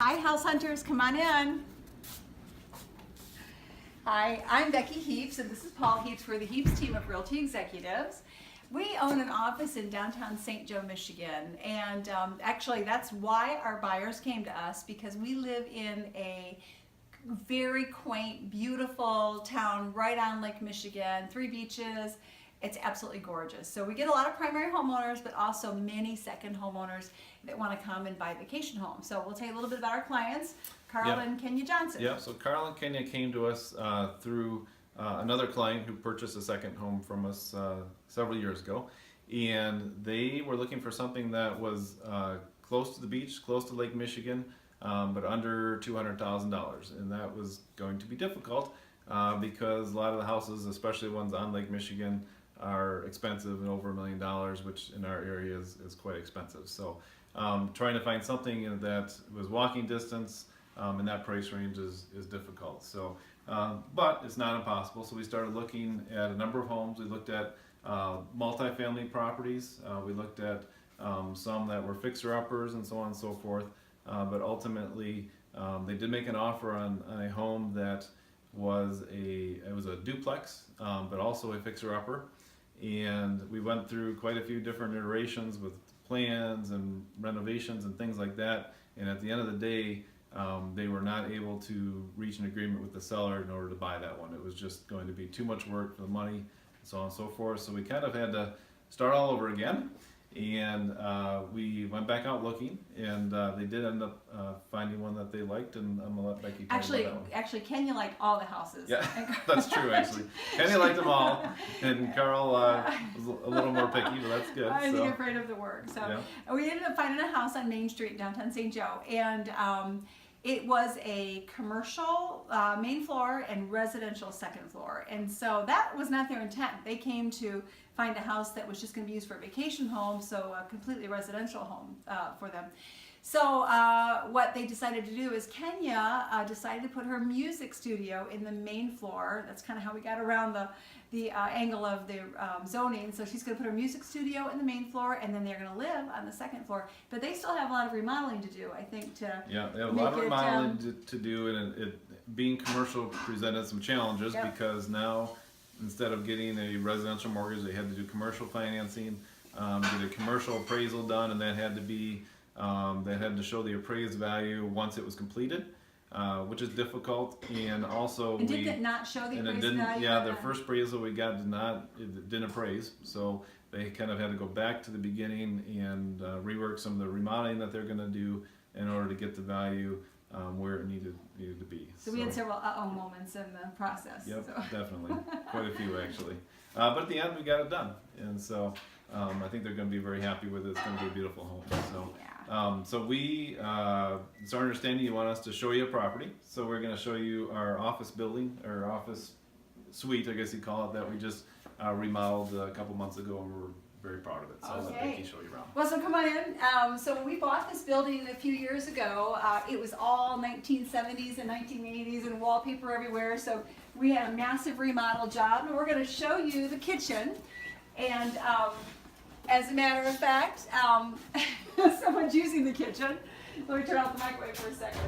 Hi, house hunters, come on in. Hi, I'm Becky Heaps, and this is Paul Heaps. We're the Heaps team of Realty executives. We own an office in downtown St. Joe, Michigan, and actually that's why our buyers came to us, because we live in a very quaint, beautiful town right on Lake Michigan, 3 beaches. It's absolutely gorgeous. So we get a lot of primary homeowners, but also many second homeowners that want to come and buy vacation homes. So we'll tell you a little bit about our clients, Carl and Kenya Johnson. Yeah, so Carl and Kenya came to us through another client who purchased a second home from us several years ago. And they were looking for something that was close to the beach, close to Lake Michigan, but under $200,000. And that was going to be difficult because a lot of the houses, especially ones on Lake Michigan, are expensive and over $1 million, which in our area is quite expensive. So trying to find something that was walking distance in that price range is difficult. So, but it's not impossible. So we started looking at a number of homes. We looked at multifamily properties. We looked at some that were fixer-uppers and so on and so forth. But ultimately, they did make an offer on a home that was a duplex, but also a fixer-upper. And we went through quite a few different iterations with plans and renovations and things like that. And at the end of the day, they were not able to reach an agreement with the seller in order to buy that one. It was just going to be too much work for the money, and so on and so forth. So we kind of had to start all over again. And we went back out looking, and they did end up finding one that they liked, and I'm gonna let Becky tell you about that one. Actually, Kenya liked all the houses. Yeah, that's true actually. Kenya liked them all, and Carl was a little more picky, but that's good. I think afraid of the work. So we ended up finding a house on Main Street, downtown St. Joe, and it was a commercial main floor and residential second floor. And so that was not their intent. They came to find a house that was just going to be used for a vacation home, so a completely residential home for them. So what they decided to do is Kenya decided to put her music studio in the main floor. That's kind of how we got around the angle of the zoning. So she's going to put her music studio in the main floor, and then they're going to live on the second floor. But they still have a lot of remodeling to do, I think. They have a lot of remodeling to do, and it being commercial presented some challenges because now instead of getting a residential mortgage, they had to do commercial financing, get a commercial appraisal done, and that had to be they had to show the appraised value once it was completed. Which is difficult, and also did it not show the appraised value? Yeah, the first appraisal we got didn't appraise, so they kind of had to go back to the beginning and rework some of the remodeling that they're going to do in order to get the value where it needed to be. So we had several moments in the process. Yep, definitely, quite a few actually. But at the end, we got it done, and so I think they're going to be very happy with it. It's going to be a beautiful home. So. So it's our understanding you want us to show you a property. So we're going to show you our office building, or office suite, I guess you call it, that we just remodeled a couple months ago, and we're very proud of it. So I'll let Becky show you around. Well, so come on in. So when we bought this building a few years ago, it was all 1970s and 1980s and wallpaper everywhere. So we had a massive remodel job, and we're going to show you the kitchen. And as a matter of fact, someone's using the kitchen. Let me turn off the microwave for a second.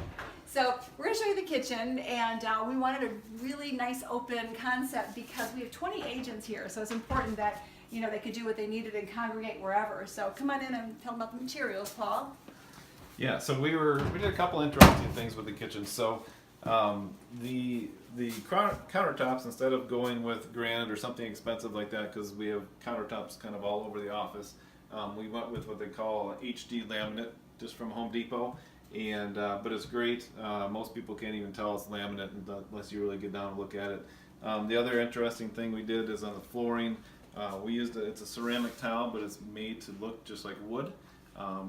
So we're going to show you the kitchen, and we wanted a really nice open concept because we have 20 agents here, so it's important that they could do what they needed and congregate wherever. So come on in and tell them about the materials, Paul. Yeah, so we did a couple interesting things with the kitchen. So the countertops, instead of going with granite or something expensive like that, because we have countertops kind of all over the office, we went with what they call HD laminate, just from Home Depot. And but it's great. Most people can't even tell it's laminate unless you really get down and look at it. The other interesting thing we did is on the flooring. We used it's a ceramic tile, but it's made to look just like wood.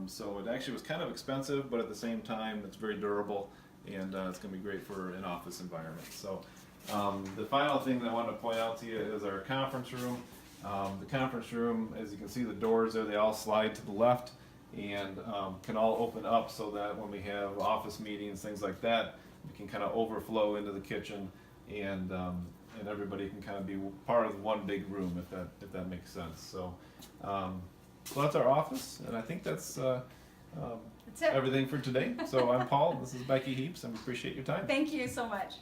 So it actually was kind of expensive, but at the same time, it's very durable. And it's going to be great for an office environment. So the final thing that I want to point out to you is our conference room. The conference room, as you can see, the doors there, they all slide to the left and can all open up so that when we have office meetings, things like that, we can kind of overflow into the kitchen, and everybody can kind of be part of one big room, if that makes sense. So, so that's our office, and I think that's That's it. everything for today. So I'm Paul. This is Becky Heaps, and we appreciate your time. Thank you so much.